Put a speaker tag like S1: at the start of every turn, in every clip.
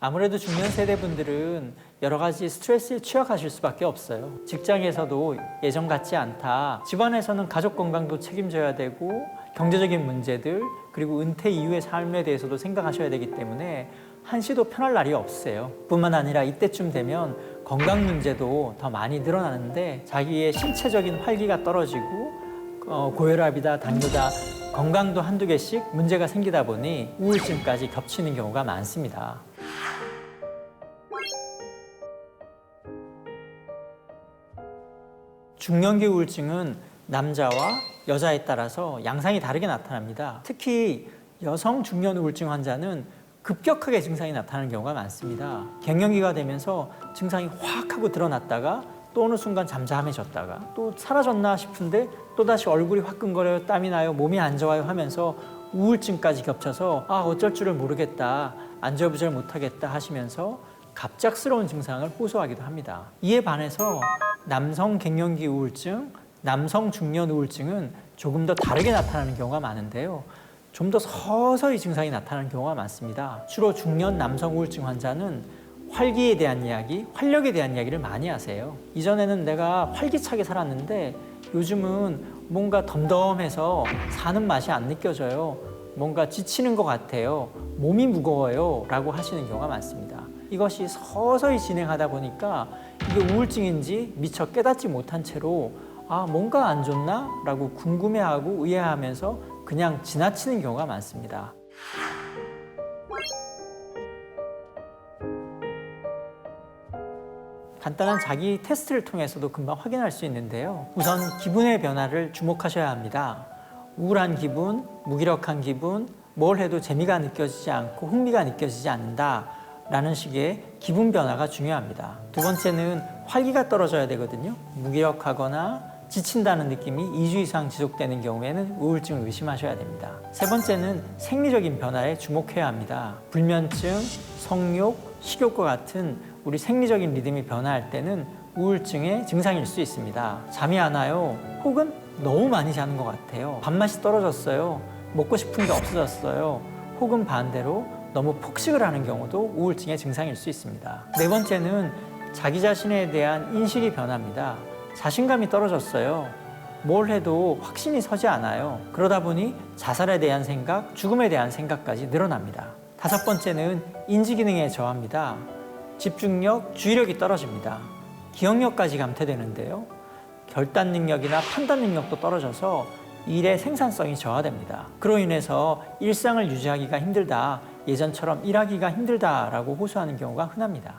S1: 아무래도 중년 세대분들은 여러 가지 스트레스에 취약하실 수밖에 없어요. 직장에서도 예전 같지 않다. 집안에서는 가족 건강도 책임져야 되고 경제적인 문제들 그리고 은퇴 이후의 삶에 대해서도 생각하셔야 되기 때문에 한시도 편할 날이 없으세요. 뿐만 아니라 이때쯤 되면 건강 문제도 더 많이 늘어나는데 자기의 신체적인 활기가 떨어지고 고혈압이다, 당뇨다, 건강도 한두 개씩 문제가 생기다 보니 우울증까지 겹치는 경우가 많습니다. 중년기 우울증은 남자와 여자에 따라서 양상이 다르게 나타납니다. 특히 여성 중년 우울증 환자는 급격하게 증상이 나타나는 경우가 많습니다. 갱년기가 되면서 증상이 확 하고 드러났다가 또 어느 순간 잠잠해졌다가 또 사라졌나 싶은데 또다시 얼굴이 화끈거려요, 땀이 나요, 몸이 안 좋아요 하면서 우울증까지 겹쳐서 어쩔 줄을 모르겠다, 안절부절 못하겠다 하시면서 갑작스러운 증상을 호소하기도 합니다. 이에 반해서 남성 갱년기 우울증, 남성 중년 우울증은 조금 더 다르게 나타나는 경우가 많은데요. 좀 더 서서히 증상이 나타나는 경우가 많습니다. 주로 중년 남성 우울증 환자는 활기에 대한 이야기, 활력에 대한 이야기를 많이 하세요. 이전에는 내가 활기차게 살았는데 요즘은 뭔가 덤덤해서 사는 맛이 안 느껴져요. 뭔가 지치는 것 같아요. 몸이 무거워요. 라고 하시는 경우가 많습니다. 이것이 서서히 진행하다 보니까 이게 우울증인지 미처 깨닫지 못한 채로 뭔가 안 좋나? 라고 궁금해하고 의아해하면서 그냥 지나치는 경우가 많습니다. 간단한 자기 테스트를 통해서도 금방 확인할 수 있는데요. 우선 기분의 변화를 주목하셔야 합니다. 우울한 기분, 무기력한 기분, 뭘 해도 재미가 느껴지지 않고 흥미가 느껴지지 않는다 라는 식의 기분 변화가 중요합니다. 두 번째는 활기가 떨어져야 되거든요. 무기력하거나 지친다는 느낌이 2주 이상 지속되는 경우에는 우울증을 의심하셔야 됩니다. 세 번째는 생리적인 변화에 주목해야 합니다. 불면증, 성욕, 식욕과 같은 우리 생리적인 리듬이 변화할 때는 우울증의 증상일 수 있습니다. 잠이 안 와요. 혹은 너무 많이 자는 것 같아요. 밥맛이 떨어졌어요. 먹고 싶은 게 없어졌어요. 혹은 반대로 너무 폭식을 하는 경우도 우울증의 증상일 수 있습니다. 네 번째는 자기 자신에 대한 인식이 변합니다. 자신감이 떨어졌어요. 뭘 해도 확신이 서지 않아요. 그러다 보니 자살에 대한 생각, 죽음에 대한 생각까지 늘어납니다. 다섯 번째는 인지 기능의 저하입니다. 집중력, 주의력이 떨어집니다. 기억력까지 감퇴되는데요. 결단 능력이나 판단 능력도 떨어져서 일의 생산성이 저하됩니다. 그로 인해서 일상을 유지하기가 힘들다, 예전처럼 일하기가 힘들다라고 호소하는 경우가 흔합니다.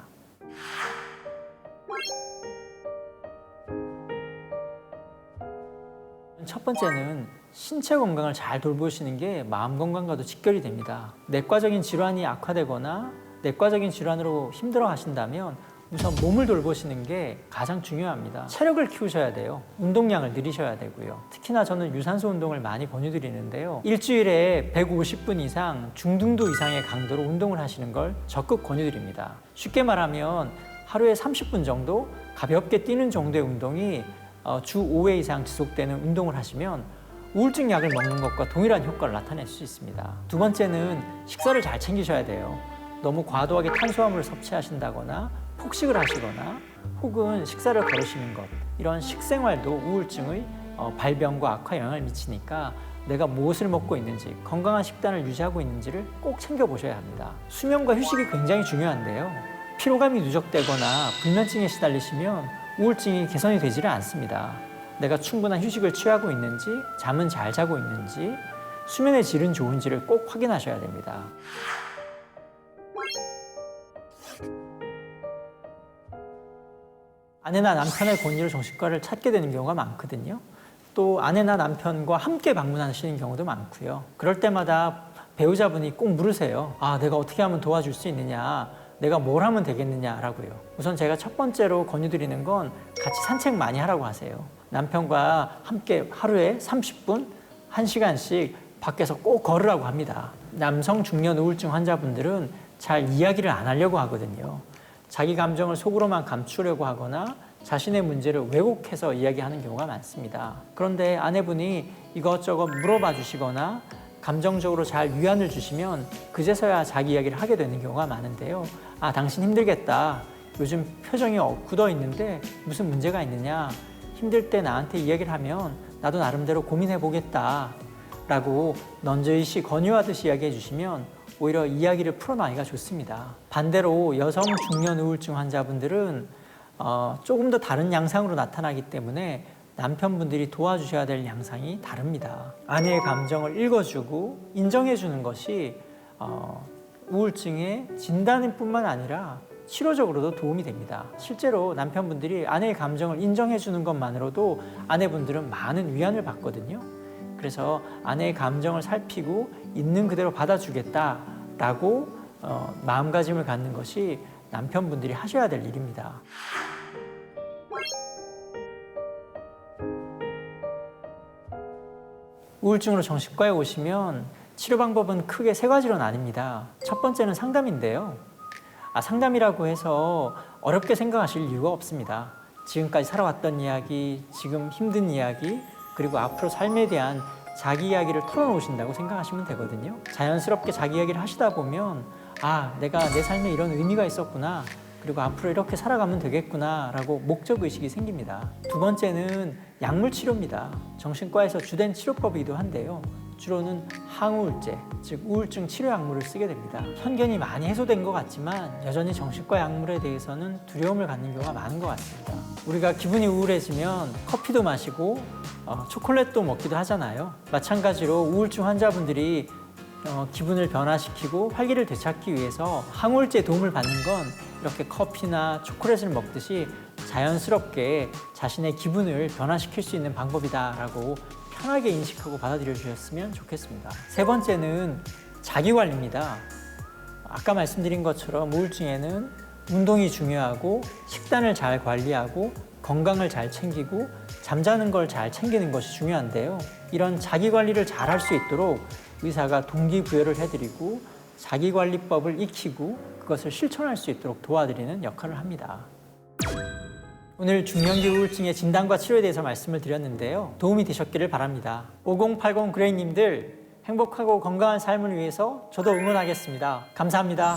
S1: 첫 번째는 신체 건강을 잘 돌보시는 게 마음 건강과도 직결이 됩니다. 내과적인 질환이 악화되거나 내과적인 질환으로 힘들어 하신다면 우선 몸을 돌보시는 게 가장 중요합니다. 체력을 키우셔야 돼요. 운동량을 늘리셔야 되고요. 특히나 저는 유산소 운동을 많이 권유드리는데요. 일주일에 150분 이상 중등도 이상의 강도로 운동을 하시는 걸 적극 권유드립니다. 쉽게 말하면 하루에 30분 정도 가볍게 뛰는 정도의 운동이 주 5회 이상 지속되는 운동을 하시면 우울증 약을 먹는 것과 동일한 효과를 나타낼 수 있습니다. 두 번째는 식사를 잘 챙기셔야 돼요. 너무 과도하게 탄수화물을 섭취하신다거나 폭식을 하시거나 혹은 식사를 거르시는 것, 이런 식생활도 우울증의 발병과 악화 영향을 미치니까 내가 무엇을 먹고 있는지, 건강한 식단을 유지하고 있는지를 꼭 챙겨보셔야 합니다. 수면과 휴식이 굉장히 중요한데요. 피로감이 누적되거나 불면증에 시달리시면 우울증이 개선이 되지를 않습니다. 내가 충분한 휴식을 취하고 있는지, 잠은 잘 자고 있는지, 수면의 질은 좋은지를 꼭 확인하셔야 됩니다. 아내나 남편의 권유로 정신과를 찾게 되는 경우가 많거든요. 또 아내나 남편과 함께 방문하시는 경우도 많고요. 그럴 때마다 배우자분이 꼭 물으세요. 내가 어떻게 하면 도와줄 수 있느냐, 내가 뭘 하면 되겠느냐라고요. 우선 제가 첫 번째로 권유드리는 건 같이 산책 많이 하라고 하세요. 남편과 함께 하루에 30분, 1시간씩 밖에서 꼭 걸으라고 합니다. 남성 중년 우울증 환자분들은 잘 이야기를 안 하려고 하거든요. 자기 감정을 속으로만 감추려고 하거나 자신의 문제를 왜곡해서 이야기하는 경우가 많습니다. 그런데 아내분이 이것저것 물어봐 주시거나 감정적으로 잘 위안을 주시면 그제서야 자기 이야기를 하게 되는 경우가 많은데요. 아, 당신 힘들겠다. 요즘 표정이 굳어 있는데 무슨 문제가 있느냐. 힘들 때 나한테 이야기를 하면 나도 나름대로 고민해 보겠다. 라고 넌저이시 권유하듯이 이야기해 주시면 오히려 이야기를 풀어나기가 좋습니다. 반대로 여성 중년 우울증 환자분들은 조금 더 다른 양상으로 나타나기 때문에 남편분들이 도와주셔야 될 양상이 다릅니다. 아내의 감정을 읽어주고 인정해주는 것이 우울증의 진단일 뿐만 아니라 치료적으로도 도움이 됩니다. 실제로 남편분들이 아내의 감정을 인정해주는 것만으로도 아내분들은 많은 위안을 받거든요. 그래서 아내의 감정을 살피고 있는 그대로 받아주겠다라고 마음가짐을 갖는 것이 남편분들이 하셔야 될 일입니다. 우울증으로 정신과에 오시면 치료 방법은 크게 세 가지로 나뉩니다. 첫 번째는 상담인데요. 상담이라고 해서 어렵게 생각하실 이유가 없습니다. 지금까지 살아왔던 이야기, 지금 힘든 이야기, 그리고 앞으로 삶에 대한 자기 이야기를 털어놓으신다고 생각하시면 되거든요. 자연스럽게 자기 이야기를 하시다 보면 내가 내 삶에 이런 의미가 있었구나, 그리고 앞으로 이렇게 살아가면 되겠구나 라고 목적의식이 생깁니다. 두 번째는 약물 치료입니다. 정신과에서 주된 치료법이기도 한데요. 주로는 항우울제, 즉 우울증 치료 약물을 쓰게 됩니다. 편견이 많이 해소된 것 같지만 여전히 정신과 약물에 대해서는 두려움을 갖는 경우가 많은 것 같습니다. 우리가 기분이 우울해지면 커피도 마시고 초콜릿도 먹기도 하잖아요. 마찬가지로 우울증 환자분들이 기분을 변화시키고 활기를 되찾기 위해서 항우울제의 도움을 받는 건 이렇게 커피나 초콜릿을 먹듯이 자연스럽게 자신의 기분을 변화시킬 수 있는 방법이다라고 편하게 인식하고 받아들여 주셨으면 좋겠습니다. 세 번째는 자기관리입니다. 아까 말씀드린 것처럼 우울증에는 운동이 중요하고 식단을 잘 관리하고 건강을 잘 챙기고 잠자는 걸 잘 챙기는 것이 중요한데요. 이런 자기관리를 잘 할 수 있도록 의사가 동기부여를 해드리고 자기관리법을 익히고 그것을 실천할 수 있도록 도와드리는 역할을 합니다. 오늘 중년기 우울증의 진단과 치료에 대해서 말씀을 드렸는데요. 도움이 되셨기를 바랍니다. 5080 그레이님들 행복하고 건강한 삶을 위해서 저도 응원하겠습니다. 감사합니다.